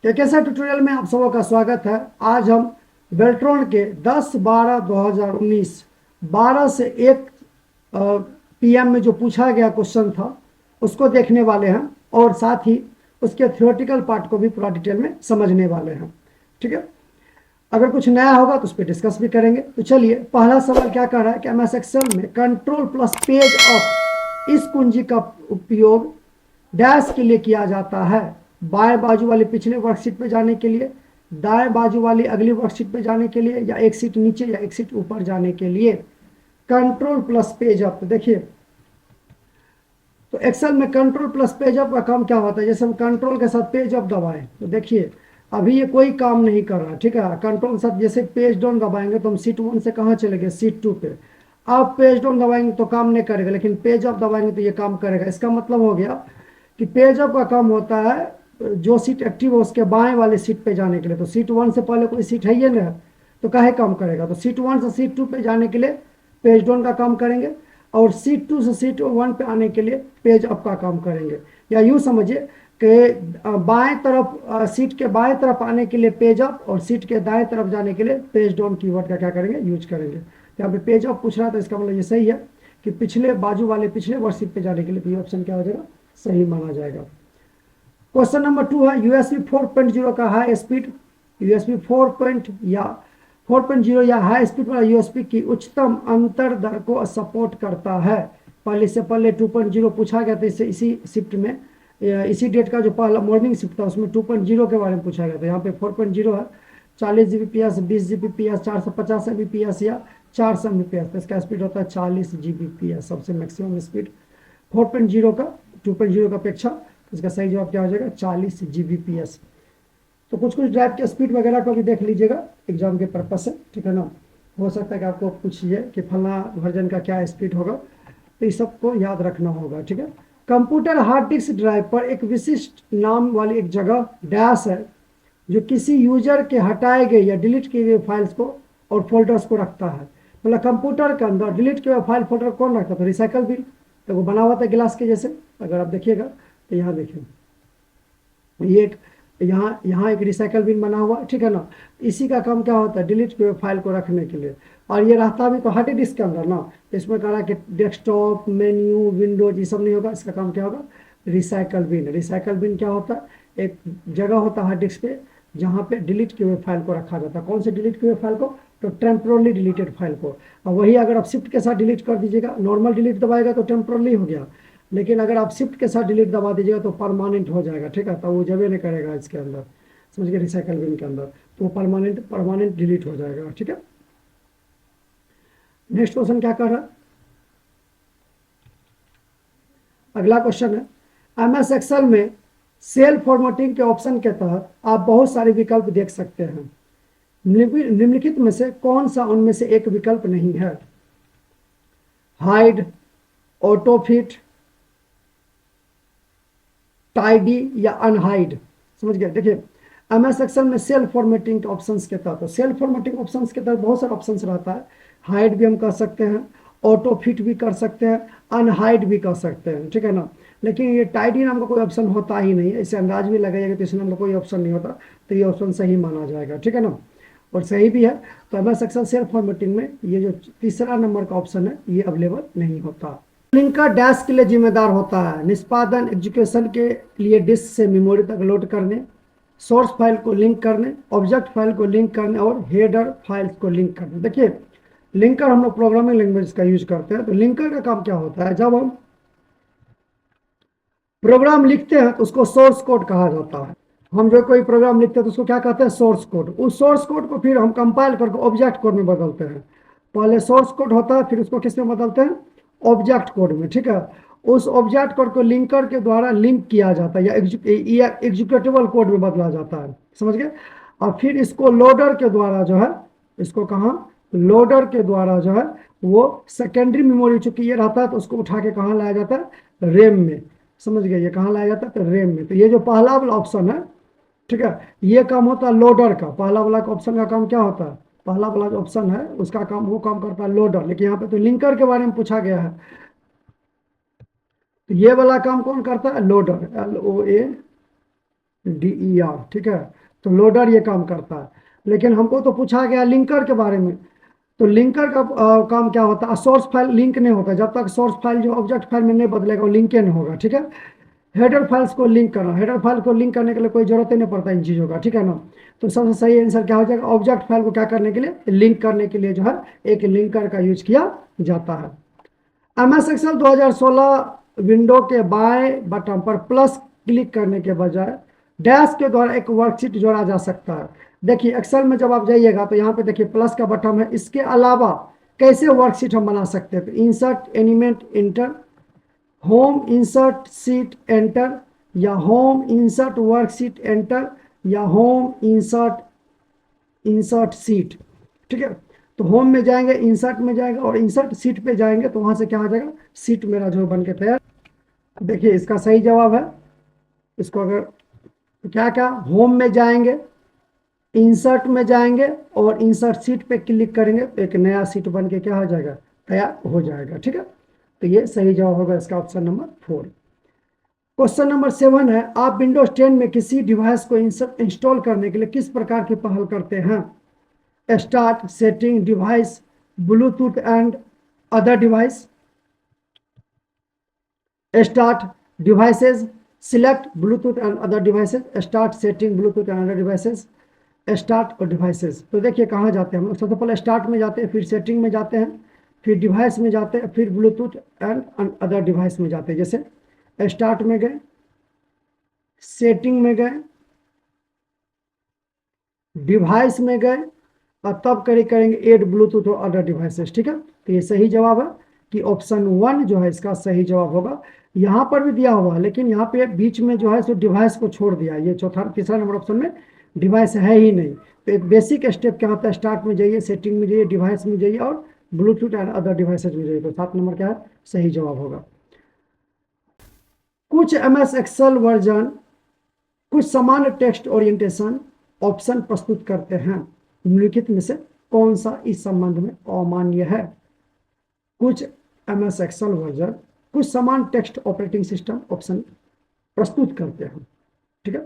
तो कैसा ट्यूटोरियल में आप सबों का स्वागत है। आज हम बेल्ट्रॉन के 10/12/2019 12 से 1 PM में जो पूछा गया क्वेश्चन था उसको देखने वाले हैं और साथ ही उसके थ्योरेटिकल पार्ट को भी पूरा डिटेल में समझने वाले हैं। ठीक है, अगर कुछ नया होगा तो उस पर डिस्कस भी करेंगे। तो चलिए, पहला सवाल क्या कह रहा है कि MS एक्सेल में कंट्रोल प्लस पेज अप इस कुंजी का उपयोग डैश के लिए किया जाता है। बाएं बाजू वाली पिछले वर्कशीट पे जाने के लिए, दाएं बाजू वाली अगली वर्कशीट पे जाने के लिए, या एक सीट नीचे या एक सीट ऊपर जाने के लिए। कंट्रोल प्लस पेज अप, तो देखिए, तो एक्सेल में कंट्रोल प्लस पेज अप का काम क्या होता है। जैसे हम कंट्रोल के साथ पेज अप दबाएं तो देखिए अभी ये कोई काम नहीं कर रहा। ठीक है, कंट्रोल के साथ जैसे पेज डाउन दबाएंगे तो हम सीट 1 से कहाँ चले गए, सीट 2 पे। अब पेज डाउन दबाएंगे तो काम नहीं करेगा, लेकिन पेज अप दबाएंगे तो ये काम करेगा। इसका मतलब हो गया कि पेज अप का काम होता है जो सीट एक्टिव हो उसके बाएं वाले सीट पे जाने के लिए। तो सीट 1 से पहले कोई सीट है ही ना, तो काहे काम करेगा। तो सीट 1 से सीट 2 पे जाने के लिए पेज डाउन का काम करेंगे और सीट 2 से सीट 1 पे आने के लिए पेज अप का काम करेंगे। या यूँ समझिए कि बाएं तरफ सीट के बाएं तरफ आने के लिए पेज अप और सीट के दाएं तरफ जाने के लिए पेज डाउन कीवर्ड का क्या करेंगे, यूज करेंगे। तो यहाँ पे पेज अप पूछ रहा था, इसका मतलब ये सही है कि पिछले बाजू वाले पिछले वर्कशीट पे जाने के लिए। तो ये ऑप्शन क्या हो जाएगा, सही माना जाएगा। क्वेश्चन नंबर 2 है USB 4.0 का हाई स्पीड USB 4.0 या हाई स्पीड वाला USB की उच्चतम अंतर दर को सपोर्ट करता है। पहले से पहले 2.0 पूछा गया था, इससे इसी शिफ्ट में इसी डेट का जो पहला मॉर्निंग शिफ्ट था उसमें 2.0 के बारे में पूछा गया था। यहाँ पे 4.0 है, 40 Gbps, 20 Gbps, 450 Mbps या 400 Mbps। तो इसका स्पीड होता है 40 Gbps, सबसे मैक्सिमम स्पीड 4.0 का 2.0 का अपेक्षा। तो इसका सही जवाब क्या हो जाएगा, 40 Gbps। तो कुछ कुछ ड्राइव के स्पीड वगैरह को भी देख लीजिएगा एग्जाम के पर्पज से। ठीक है ना, हो सकता है कि आपको पूछिए कि फला वर्जन का क्या स्पीड होगा, तो इस सबको याद रखना होगा। ठीक है, कंप्यूटर हार्ड डिस्क ड्राइव पर एक विशिष्ट नाम वाली एक जगह डैश है जो किसी यूजर के हटाए गए या डिलीट किए गए फाइल्स को और फोल्डर्स को रखता है। मतलब कंप्यूटर के अंदर डिलीट किए हुए फाइल फोल्डर कौन रखता था, रिसाइकल बिन। तो वो बना हुआ था गिलास के जैसे, अगर आप देखिएगा तो यहाँ देखिए ये एक यहाँ एक रिसाइकल बिन बना हुआ। ठीक है ना, इसी का काम क्या होता है, डिलीट किए हुए फाइल को रखने के लिए। और ये रहता भी तो हार्ड डिस्क के अंदर ना, इसमें कह रहा है कि डेस्कटॉप, मेन्यू, विंडोज ये सब नहीं होगा। इसका काम क्या होगा, रिसाइकल बिन। रिसाइकल बिन क्या होता है, एक जगह होता है हार्ड डिस्क पे जहाँ पे डिलीट किए हुए फाइल को रखा जाता है। कौन से डिलीट किए हुए फाइल को, तो टेम्पोरली डिलीटेड फाइल को। और वही अगर आप शिफ्ट के साथ डिलीट कर दीजिएगा, नॉर्मल डिलीट दबाएगा तो टेम्पोरली हो गया, लेकिन अगर आप शिफ्ट के साथ डिलीट दबा दीजिएगा तो परमानेंट हो जाएगा। ठीक है, तो वो जब नहीं करेगा इसके अंदर, समझ गए, रिसाइकल बिन के अंदर, तो वो परमानेंट डिलीट हो जाएगा। ठीक है, नेक्स्ट क्वेश्चन क्या कर रहा है, अगला क्वेश्चन है MS एक्सेल में सेल फॉर्मेटिंग के ऑप्शन के तहत आप बहुत सारे विकल्प देख सकते हैं। निम्नलिखित में से कौन सा उनमें से एक विकल्प नहीं है। हाइड, ऑटो फिट, टाइडी या अनहाइड। समझ गए, देखिए MS एक्सेल में सेल फॉर्मेटिंग के ऑप्शंस के तहत, तो सेल फॉर्मेटिंग ऑप्शंस के तहत बहुत सारे ऑप्शंस रहता है। हाइड भी हम कर सकते हैं, ऑटो फिट भी कर सकते हैं, अनहाइड भी कर सकते हैं। ठीक है ना, लेकिन ये टाइडी नाम का कोई ऑप्शन होता ही नहीं है। इससे अंदाज भी लगाइएगा तो इस नाम का कोई ऑप्शन नहीं होता, तो ये ऑप्शन सही माना जाएगा। ठीक है ना, और सही भी है। तो MS एक्सेल सेल फॉर्मेटिंग में ये जो तीसरा नंबर का ऑप्शन है ये अवेलेबल नहीं होता। लिंकर डैश के लिए जिम्मेदार होता है निष्पादन एग्जीक्यूशन के लिए डिस्क से मेमोरी तक लोड करने, सोर्स फाइल को लिंक करने, ऑब्जेक्ट फाइल को लिंक करने और हेडर फाइल्स को लिंक करने। देखिए लिंकर हम लोग प्रोग्रामिंग लैंग्वेज का यूज करते हैं। तो लिंकर का काम क्या होता है, जब हम प्रोग्राम लिखते हैं तो उसको सोर्स कोड कहा जाता है। हम जो कोई प्रोग्राम लिखते हैं तो उसको क्या कहते हैं, सोर्स कोड। उस सोर्स कोड को फिर हम कंपाइल करके ऑब्जेक्ट कोड में बदलते हैं। पहले सोर्स कोड होता है, फिर उसको किस में बदलते हैं, ऑब्जेक्ट कोड में। ठीक है, उस ऑब्जेक्ट कोड को लिंकर के द्वारा लिंक किया जाता है या एग्जीक्यूटेबल कोड में बदला जाता है। समझ गए, और फिर इसको लोडर के द्वारा जो है, इसको कहाँ, लोडर के द्वारा जो है वो सेकेंडरी मेमोरी चूंकि ये रहता है तो उसको उठा के कहाँ लाया जाता है, रेम में। समझ गए, ये कहाँ लाया जाता है, तो रेम में। तो ये जो पहला वाला ऑप्शन है, ठीक है, ये काम होता है लोडर का। पहला वाला ऑप्शन का काम क्या होता है, पहला वाला जो ऑप्शन है उसका काम, वो काम करता है लोडर। लेकिन यहाँ पे तो लिंकर के बारे में पूछा गया है, तो ये वाला काम कौन करता है, लोडर, LOADER। LOADER, ठीक है। तो लोडर ये काम करता है, लेकिन हमको तो पूछा गया लिंकर के बारे में। तो लिंकर का काम क्या होता है, सोर्स फाइल लिंक नहीं होता जब तक सोर्स फाइल जो ऑब्जेक्ट फाइल में नहीं बदलेगा वो लिंक नहीं होगा, ठीक है। हेडर फाइल्स को लिंक करना, हेडर फाइल को लिंक करने के लिए कोई जरूरत ही नहीं पड़ता इन चीज़ों का, ठीक है ना। तो सबसे सही आंसर क्या हो जाएगा, ऑब्जेक्ट फाइल को क्या करने के लिए, लिंक करने के लिए जो है एक लिंकर का यूज किया जाता है। MS एक्सेल 2016 विंडो के बाएं बटन पर प्लस क्लिक करने के बजाय डैश के द्वारा एक वर्कशीट जोड़ा जा सकता है। देखिए एक्सेल में जब आप जाइएगा तो यहाँ पे देखिए प्लस का बटन है, इसके अलावा कैसे वर्कशीट हम बना सकते हैं। तो insert animate inter, home insert seat enter, या होम इंसर्ट वर्कशीट एंटर, या होम इंसर्ट सीट, ठीक है। तो होम में जाएंगे, इंसर्ट में जाएंगे और इंसर्ट सीट पे जाएंगे तो वहां से क्या आ जाएगा, सीट मेरा जो बन के तैयार। देखिए इसका सही जवाब है, इसको अगर तो क्या क्या, होम में जाएंगे, इंसर्ट में जाएंगे और इंसर्ट सीट पे क्लिक करेंगे तो एक नया सीट बन के क्या हो जाएगा, तैयार हो जाएगा, ठीक है। तो ये सही जवाब होगा इसका ऑप्शन नंबर 4। क्वेश्चन नंबर 7 है, आप विंडोज 10 में किसी डिवाइस को इंस्टॉल करने के लिए किस प्रकार की पहल करते हैं। Start, setting, device, Bluetooth and other device. Start, devices, select Bluetooth and other devices. Start, setting, Bluetooth and other devices. Start और डिवाइसेस। तो देखिए कहाँ जाते हैं हम लोग, सबसे पहले स्टार्ट में जाते हैं, फिर सेटिंग में जाते हैं, फिर डिवाइस में जाते हैं, फिर ब्लूटूथ एंड अदर डिवाइस में जाते हैं। जैसे स्टार्ट में गए, सेटिंग में गए, डिवाइस में गए और तब करेंगे एड ब्लूटूथ और अदर डिवाइसेस, ठीक है। तो ये सही जवाब है कि ऑप्शन 1 जो है इसका सही जवाब होगा। यहाँ पर भी दिया हुआ है लेकिन यहाँ पे बीच में जो है सो डिवाइस को छोड़ दिया, ये तीसरा नंबर ऑप्शन में डिवाइस है ही नहीं। तो एक बेसिक स्टेप क्या होता है, स्टार्ट में जाइए, सेटिंग में जाइए, डिवाइस में जाइए और ब्लूटूथ एंड अदर डिवाइसेज में जाइए। तो 7 नंबर क्या है, सही जवाब होगा। कुछ MS एक्सेल वर्जन कुछ सामान्य टेक्स्ट ओरिएंटेशन ऑप्शन प्रस्तुत करते हैं, निम्नलिखित में से कौन सा इस संबंध में अमान्य है। कुछ MS एक्सेल वर्जन कुछ समान टेक्स्ट ऑपरेटिंग सिस्टम ऑप्शन प्रस्तुत करते हैं, ठीक है।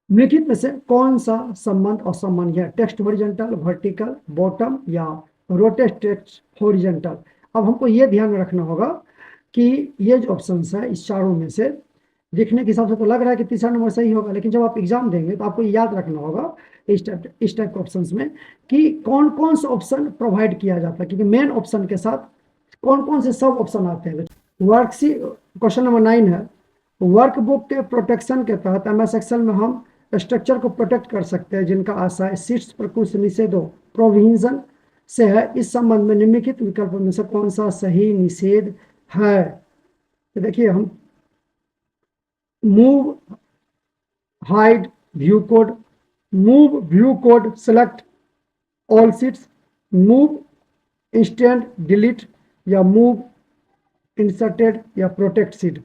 निम्नलिखित में से कौन सा संबंध असामान्य है, टेक्स्ट हॉरिजॉन्टल, वर्टिकल, बॉटम या रोटेट टेक्स्ट हॉरिजॉन्टल। अब हमको ये ध्यान में रखना होगा कि ये जो ऑप्शन है इस चारों में से देखने के हिसाब से तो लग रहा है कि तीसरा नंबर सही होगा, लेकिन जब आप एग्जाम देंगे तो आपको याद रखना होगा इस टाइप के ऑप्शंस में कि कौन कौन सा ऑप्शन प्रोवाइड किया जाता है, क्योंकि मेन ऑप्शन के साथ कौन कौन से सब ऑप्शन आते हैं। वर्कशीट क्वेश्चन नंबर 9 है, वर्कबुक के प्रोटेक्शन के तहत MS एक्सेल में हम स्ट्रक्चर को प्रोटेक्ट कर सकते हैं जिनका आशय शीट्स पर कुछ निषेधों प्रोविजन से है। इस संबंध में निम्नलिखित विकल्पों में से कौन सा सही निषेध है। तो देखिए हम move, hide view code, move view code select all seats, move instant delete या मूव इंसर्टेड या प्रोटेक्ट सीट।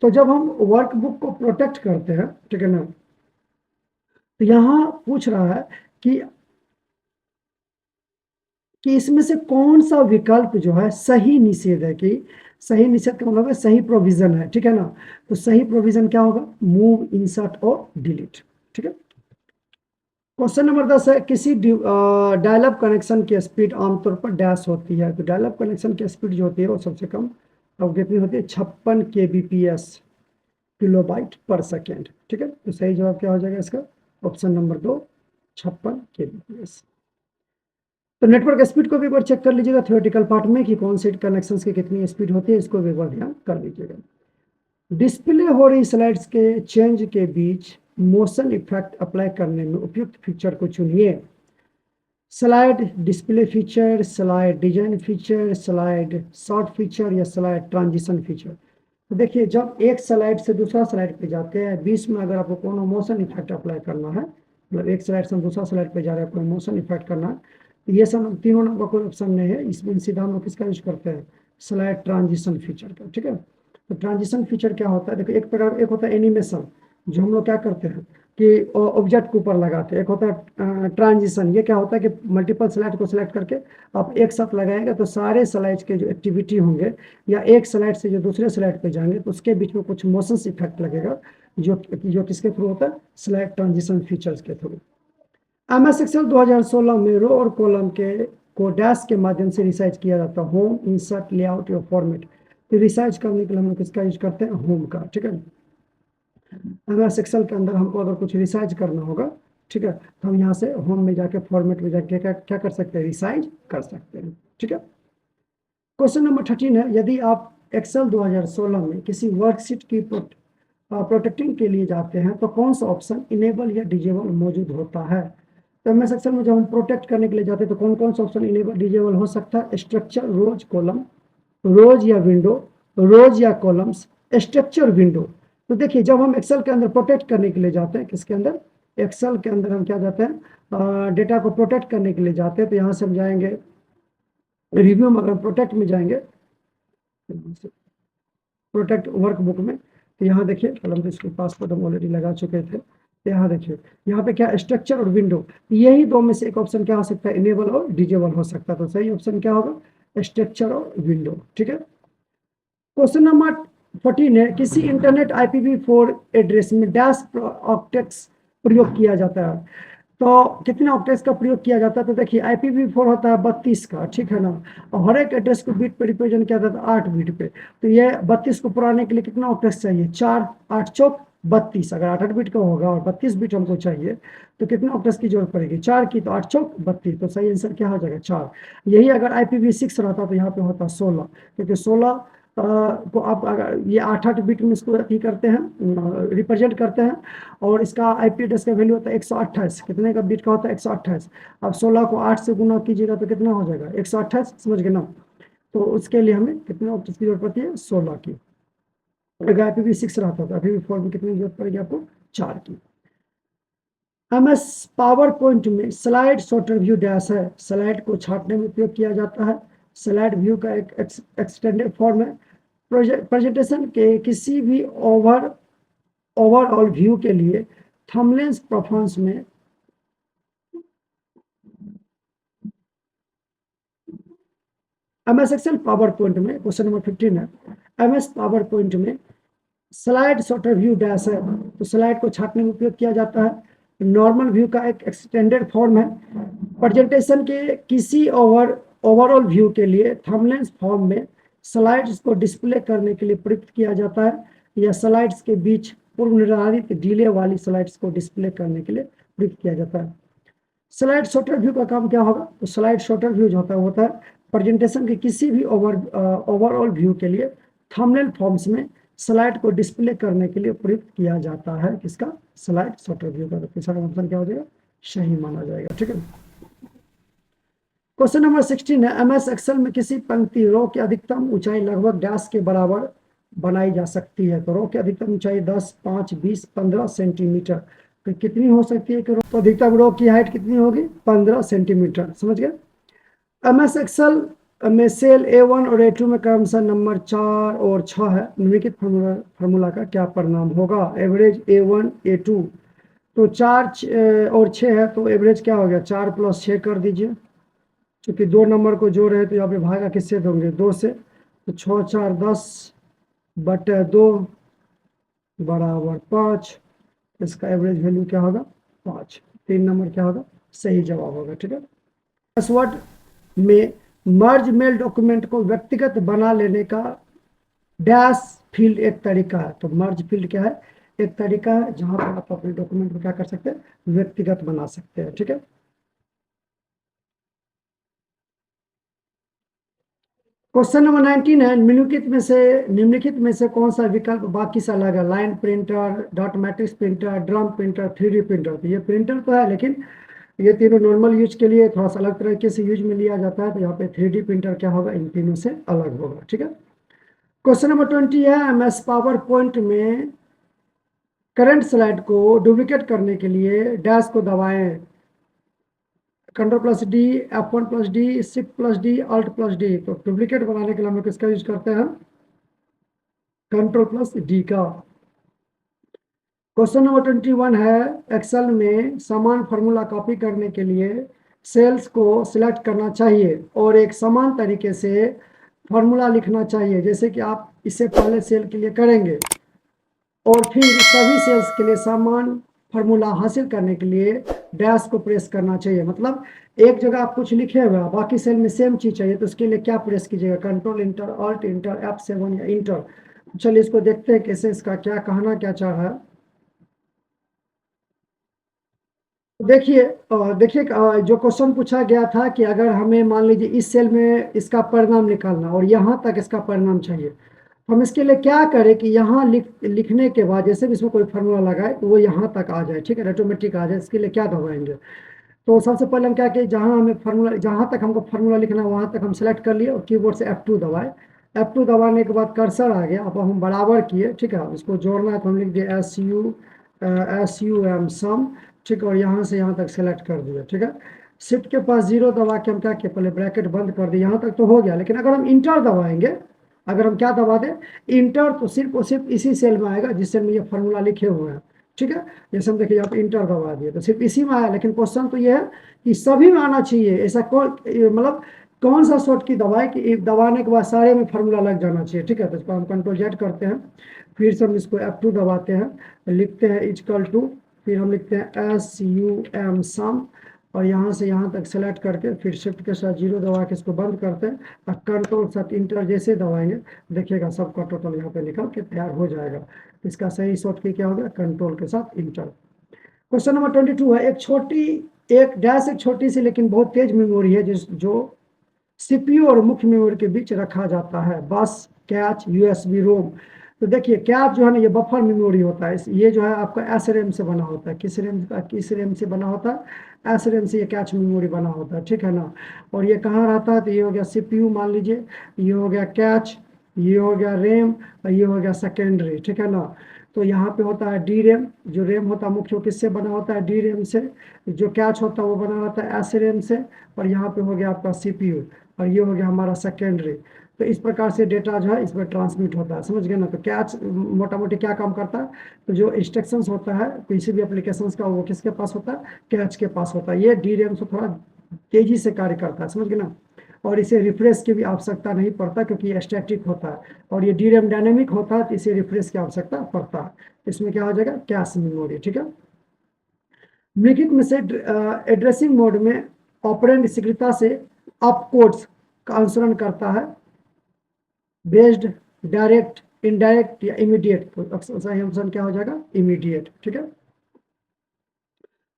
तो जब हम वर्कबुक को प्रोटेक्ट करते हैं, ठीक है ना, तो यहां पूछ रहा है कि इसमें से कौन सा विकल्प जो है सही निषेध है, कि सही निषेध का मतलब है सही प्रोविजन है, ठीक है ना। तो सही प्रोविजन क्या होगा, मूव, इंसर्ट और डिलीट, ठीक है। क्वेश्चन नंबर 10 है, किसी डायलअप कनेक्शन की स्पीड आमतौर पर डैश होती है। तो डायलअप कनेक्शन की स्पीड जो होती है वो सबसे कम अब कितनी होती है, 56 kbps किलोबाइट पर सेकेंड, ठीक है। तो सही जवाब क्या हो जाएगा इसका, ऑप्शन नंबर 2 56 kbps। तो नेटवर्क स्पीड को भी एक बार चेक कर लीजिएगा थ्योरेटिकल पार्ट में कि कौन से कनेक्शंस की कितनी स्पीड होती है, इसको भी एक बार ध्यान कर लीजिएगा। डिस्प्ले हो रही स्लाइड्स के चेंज के बीच मोशन इफेक्ट अप्लाई करने में उपयुक्त फीचर को चुनिए। Slide display feature, slide design feature, slide short feature या स्लाइड ट्रांजिशन फीचर। तो देखिए जब एक स्लाइड से दूसरा स्लाइड पे जाते हैं, बीच में अगर आपको कोनो मोशन इफेक्ट अप्लाई करना है, मतलब एक स्लाइड से दूसरा स्लाइड पे जा रहे हैं, कोई मोशन इफेक्ट करना है, तो ये सब तीनों नंबर कोई ऑप्शन नहीं है, इसमें सीधा हम लोग किसका यूज करते हैं, स्लाइड ट्रांजिशन फीचर का, ठीक है। तो ट्रांजिशन फीचर क्या होता है, देखो एक प्रकार एक होता है एनिमेशन जो हम लोग क्या करते हैं कि ऑब्जेक्ट के ऊपर लगाते हैं, एक होता है ट्रांजिशन, ये क्या होता है कि मल्टीपल स्लाइड को सिलेक्ट करके आप एक साथ लगाएंगे तो सारे स्लाइड के जो एक्टिविटी होंगे या एक स्लाइड से जो दूसरे स्लाइड पे जाएंगे तो उसके बीच में कुछ मोशन इफेक्ट लगेगा, जो किसके थ्रू होता है, सेलेक्ट ट्रांजिशन फीचर्स के थ्रू। MS एक्सेल 2016 में रो और कॉलम के को डैश के माध्यम से रिसाइज किया जाता है, होम, इंसर्ट, लेआउट या फॉर्मेट। तो रिसाइज करने के लिए हम लोग किसका यूज करते हैं, होम का, ठीक है। MS एक्सेल के अंदर हमको अगर कुछ रिसाइज करना होगा, ठीक है, तो हम यहाँ से होम में जाके फॉर्मेट में जाके क्या कर सकते हैं, रिसाइज कर सकते हैं, ठीक है। क्वेश्चन नंबर 13 है, यदि आप एक्सेल 2016 में किसी वर्कशीट की प्रोटेक्टिंग के लिए जाते हैं तो कौन सा ऑप्शन इनेबल या डिजेबल मौजूद होता है। तो MS एक्सेल में जब हम प्रोटेक्ट करने के लिए जाते हैं तो कौन कौन सा ऑप्शन इनेबल डिजेबल हो सकता है, स्ट्रक्चर, रोज, कॉलम, रोज या विंडो, रोज या कॉलम्स, स्ट्रक्चर, विंडो। तो देखिए जब हम एक्सेल के अंदर प्रोटेक्ट करने के लिए जाते हैं, किसके अंदर, एक्सेल के अंदर हम क्या जाते हैं, डेटा को प्रोटेक्ट करने के लिए जाते हैं, तो यहाँ से हम जाएंगे रिव्यू में, अगर प्रोटेक्ट में जाएंगे, प्रोटेक्ट वर्कबुक में, तो यहाँ देखिए कलम तो इसके पासवर्ड हम ऑलरेडी लगा चुके थे। तो यहाँ देखिए यहाँ पे क्या, स्ट्रक्चर और विंडो, यही दो में से एक ऑप्शन क्या हो सकता है, इनेबल और डिजेबल हो सकता है। तो सही ऑप्शन क्या होगा, स्ट्रक्चर और विंडो, ठीक है। क्वेश्चन नंबर 14 है, किसी इंटरनेट IPv4 एड्रेस में डैश ऑक्टेट्स प्रयोग किया जाता है। तो कितने ऑक्टेट्स का प्रयोग किया जाता है, तो देखिए IPv4 होता है 32 का, ठीक है ना, और हर एक एड्रेस को बिट पे रिप्रेजेंट किया जाता है 8 बिट पे। तो ये 32 को पुराने के लिए कितना ऑक्टेट्स चाहिए, 4, 8 चौक 32, अगर 8 बिट का होगा और 32 बिट हमको चाहिए तो कितने ऑक्टेट्स की जरूरत पड़ेगी, 4 की, तो 8 चौक 32, तो सही आंसर क्या हो जाएगा, 4। यही अगर IPv6 रहता तो यहाँ पे होता 16, क्योंकि 16 को आप अगर ये 8 बिट में इसको अथी करते हैं, रिप्रेजेंट करते हैं, और इसका IP एड्रेस का वैल्यू होता है 128, कितने का बिट का होता है, 128। अब 16 को 8 से गुना कीजिएगा तो कितना हो जाएगा, 128, समझ गए ना। तो उसके लिए हमें कितने ऑप्शन की जरूरत पड़ती है, 16 की। अगर IPv6 रहता तो IPv4 में कितनी जरूरत पड़ेगी आपको, 4 की। MS पावर पॉइंट में स्लाइड शॉर्टर व्यू डैश है, स्लाइड को छाटने में उपयोग किया जाता है। स्लाइड व्यू का एक एक्सटेंडेड फॉर्म है। प्रेजेंटेशन के किसी भी ओवरऑल व्यू के लिए थंबनेल्स परफॉर्मेंस में MS एक्सेल पावर पॉइंट में, क्वेश्चन नंबर 15 है, MS पावर पॉइंट में स्लाइड शॉर्टर व्यू डैश है, तो स्लाइड को छाटने में उपयोग किया जाता है। नॉर्मल व्यू का एक एक्सटेंडेड फॉर्म है। प्रेजेंटेशन के किसी ओवरऑल व्यू के लिए थंबनेल्स फॉर्म में स्लाइड्स को डिस्प्ले करने के लिए प्रयुक्त किया जाता है, या स्लाइड्स के बीच पूर्व निर्धारित डिले वाली स्लाइड्स को डिस्प्ले करने के लिए प्रयुक्त किया जाता है। स्लाइड शॉर्टर व्यू का काम क्या होगा, तो स्लाइड शॉर्टर व्यू जो होता है प्रेजेंटेशन के किसी भी ओवरऑल व्यू के लिए थंबनेल फॉर्म्स में स्लाइड को डिस्प्ले करने के लिए प्रयुक्त किया जाता है, किसका, स्लाइड शॉर्टर व्यू का। तो तीसरा ऑप्शन क्या हो जाएगा, सही माना जाएगा, ठीक है। क्वेश्चन नंबर 16 है, MS एक्सेल में किसी पंक्ति रो की अधिकतम ऊंचाई लगभग डैश के बराबर बनाई जा सकती है। तो रो की अधिकतम ऊंचाई 10, 5, 20, 15 सेंटीमीटर, तो कितनी हो सकती है कि तो अधिकतम रो की हाइट कितनी होगी, 15 सेंटीमीटर, समझ गए। MS एक्सेल में सेल A1 और A2 में क्रमशः नंबर 4 और 6 है, निम्नलिखित फार्मूला का क्या परिणाम होगा, एवरेज A1 A2। तो 4 और 6 है, तो एवरेज क्या हो गया, 4 + 6 कर दीजिए, क्योंकि 2 नंबर को जोड़ रहे तो यहाँ पे भागा किससे दोगे, 2 से, तो 6, 4, 10 बटे 2 बराबर 5, इसका एवरेज वैल्यू क्या होगा, 5। 3 नंबर क्या होगा, सही जवाब होगा, ठीक है। पासवर्ड में मर्ज मेल डॉक्यूमेंट को व्यक्तिगत बना लेने का डैश फील्ड एक तरीका है। तो मर्ज फील्ड क्या है, एक तरीका है जहां पर आप अपने डॉक्यूमेंट को क्या कर सकते हैं, व्यक्तिगत बना सकते हैं, ठीक है। क्वेश्चन नंबर 19 है, निम्नलिखित में से कौन सा विकल्प बाकी से अलग है, line printer, dot matrix printer, drum printer, 3D printer. तो ये प्रिंटर तो है, लेकिन ये तीनों नॉर्मल यूज के लिए थोड़ा सा अलग तरीके से यूज में लिया जाता है, तो यहाँ पे 3D प्रिंटर क्या होगा, इन तीनों से अलग होगा, ठीक है। क्वेश्चन नंबर 20 है, MS पावर पॉइंट में करंट स्लाइड को डुप्लीकेट करने के लिए डैश को दबाएं, Ctrl+D, F1+D, Shift+D, Alt+D। तो डुप्लीकेट बनाने के लिए हम लोग किसका यूज करते हैं, Ctrl+D का। क्वेश्चन नंबर 21 है, एक्सेल में समान फार्मूला कॉपी करने के लिए सेल्स को सिलेक्ट करना चाहिए और एक समान तरीके से फार्मूला लिखना चाहिए, जैसे कि आप इससे पहले सेल के लिए करेंगे, और फिर सभी सेल्स के लिए समान फार्मूला हासिल करने के लिए डैश को प्रेस करना चाहिए। मतलब एक जगह आप कुछ लिखे हुए हैं, बाकी सेल में सेम चीज चाहिए, तो उसके लिए क्या प्रेस कीजिएगा, control inter, alt inter, F7 या इंटर। चलिए इसको देखते हैं कैसे, इसका क्या कहना क्या चाह रहा है। देखिए देखिए जो क्वेश्चन पूछा गया था कि अगर हमें मान लीजिए इस सेल में इसका परिणाम निकालना और यहाँ तक इसका परिणाम चाहिए, तो हम इसके लिए क्या करें कि यहाँ लिखने के बाद जैसे भी इसमें कोई फार्मूला लगाए तो वो यहाँ तक आ जाए, ठीक है, ऑटोमेटिक आ जाए। इसके लिए क्या दबाएंगे, तो सबसे पहले हम क्या किए, जहाँ हमें फार्मूला, जहाँ तक हमको फार्मूला लिखना है वहाँ तक हम सेलेक्ट कर लिए और कीबोर्ड से F2 दबाए। F2 दबाने के बाद कर्सर आ गया, अब हम बराबर किए, ठीक है। अब इसको जोड़ना है तो हम लिख दिए SUM सम, ठीक है, और यहाँ से यहाँ तक सेलेक्ट कर दिया, ठीक है। शिफ्ट के पास 0 दबा के हम क्या किए, पहले ब्रैकेट बंद कर दिए, यहाँ तक तो हो गया। लेकिन अगर हम इंटर दबाएंगे, अगर हम क्या दबा दें, इंटर, तो सिर्फ और सिर्फ इसी सेल में आएगा जिस सेल में ये फार्मूला लिखे हुए हैं, ठीक है। जैसे हम देखिए यहाँ पे इंटर दबा दिए तो सिर्फ इसी में आया, लेकिन क्वेश्चन तो ये है कि सभी में आना चाहिए। ऐसा कौन, मतलब कौन सा शॉर्ट की दबाए कि दबाने के बाद सारे में फार्मूला लग जाना चाहिए, ठीक है। तो इसको हम कंट्रोल जेड करते हैं, फिर से हम इसको F2 दबाते हैं, लिखते हैं इक्वल टू, फिर हम लिखते हैं SUM सम, और यहाँ से यहाँ तक सेलेक्ट करके फिर शिफ्ट के साथ 0 दबा के इसको बंद करते हैं और कंट्रोल साथ इंटर जैसे दबाएंगे, देखिएगा सबका टोटल यहाँ पे निकल के तैयार हो जाएगा। इसका सही शॉर्ट की क्या होगा, कंट्रोल के साथ इंटर। क्वेश्चन नंबर 22 है, एक डैश एक छोटी सी लेकिन बहुत तेज मेमोरी है जो सीपीयू और मुख्य मेमोरी के बीच रखा जाता है, बस, कैच, यूएसबी रोम। तो देखिए कैच जो है ना, ये बफर मेमोरी होता है, ये जो है आपका एसरेम से बना होता है। किस रेम से बना होता है, एसरेम से ये कैच मेमोरी बना होता है, ठीक है ना। और ये कहाँ रहता है, तो ये हो गया सीपीयू मान लीजिए, ये हो गया कैच, ये हो गया रेम, और ये हो गया सेकेंडरी, ठीक है ना। तो यहाँ पे होता है डी रेम, जो रेम होता है मुख्य किससे बना होता है, डी रेम से। जो कैच होता है वो बना होता है एस रेम से। और यहाँ पे हो गया आपका सीपीयू, और ये हो गया हमारा सेकेंडरी। तो इस प्रकार से डेटा जो है इसमें ट्रांसमिट होता है, समझ गए ना। तो कैच मोटा मोटी क्या काम करता है, तो जो इंस्ट्रक्शंस होता है किसी भी एप्लीकेशंस का, वो किसके पास होता है, कैच के पास होता है। ये डी रेम से थोड़ा तेजी से कार्य करता है, समझ गए ना। और इसे रिफ्रेश की भी आवश्यकता नहीं पड़ता क्योंकि ये स्टैटिक होता है, और ये डी रेम डायनेमिक होता है तो इसे रिफ्रेश की आवश्यकता पड़ता है। इसमें क्या हो जाएगा, कैश मेमोरी, ठीक है। निम्नलिखित में से एड्रेसिंग मोड में ऑपरेंड शीघ्रता से अप कोड्स का अनुसरण करता है, बेस्ड, डायरेक्ट, इनडायरेक्ट या इमीडिएट। तो सही ऑप्शन क्या हो जाएगा, इमीडिएट, ठीक है।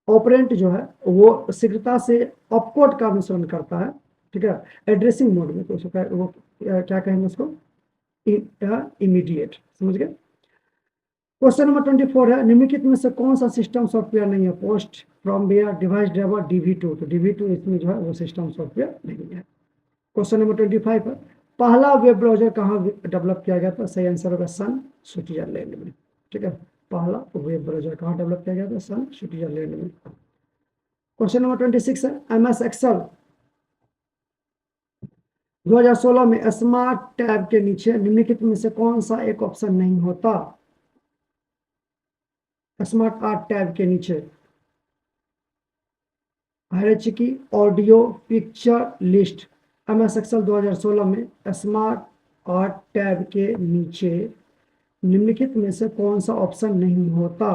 ऑपरेंट जो है वो शीघ्रता से अपकोड का अनुसरण करता है, ठीक है, एड्रेसिंग मोड में। तो वो क्या कहेंगे उसको, इमीडिएट, समझ गए। क्वेश्चन नंबर 24 है, निम्नलिखित में से कौन सा सिस्टम सॉफ्टवेयर नहीं है, पोस्ट, फ्रॉमवेयर, डिवाइस ड्राइवर, DV2। तो DV2 इसमें जो है वो सिस्टम सॉफ्टवेयर नहीं है। क्वेश्चन नंबर 25 है, पहला वेब ब्राउजर कहाँ डेवलप किया गया था, सही आंसर होगा सन, स्विट्जरलैंड में, ठीक है। पहला वेब ब्राउजर कहाँ डेवलप किया गया था, सन, स्विट्जरलैंड में। क्वेश्चन नंबर 26 है, MS एक्सेल 2016 में स्मार्ट टैब के नीचे निम्नलिखित में से कौन सा एक ऑप्शन नहीं होता, स्मार्ट आर्ट टैब के नीचे, hierarchy, audio, picture, list. MS Excel 2016 में स्मार्ट आर्ट टैब के नीचे निम्नलिखित में से कौन सा ऑप्शन नहीं होता,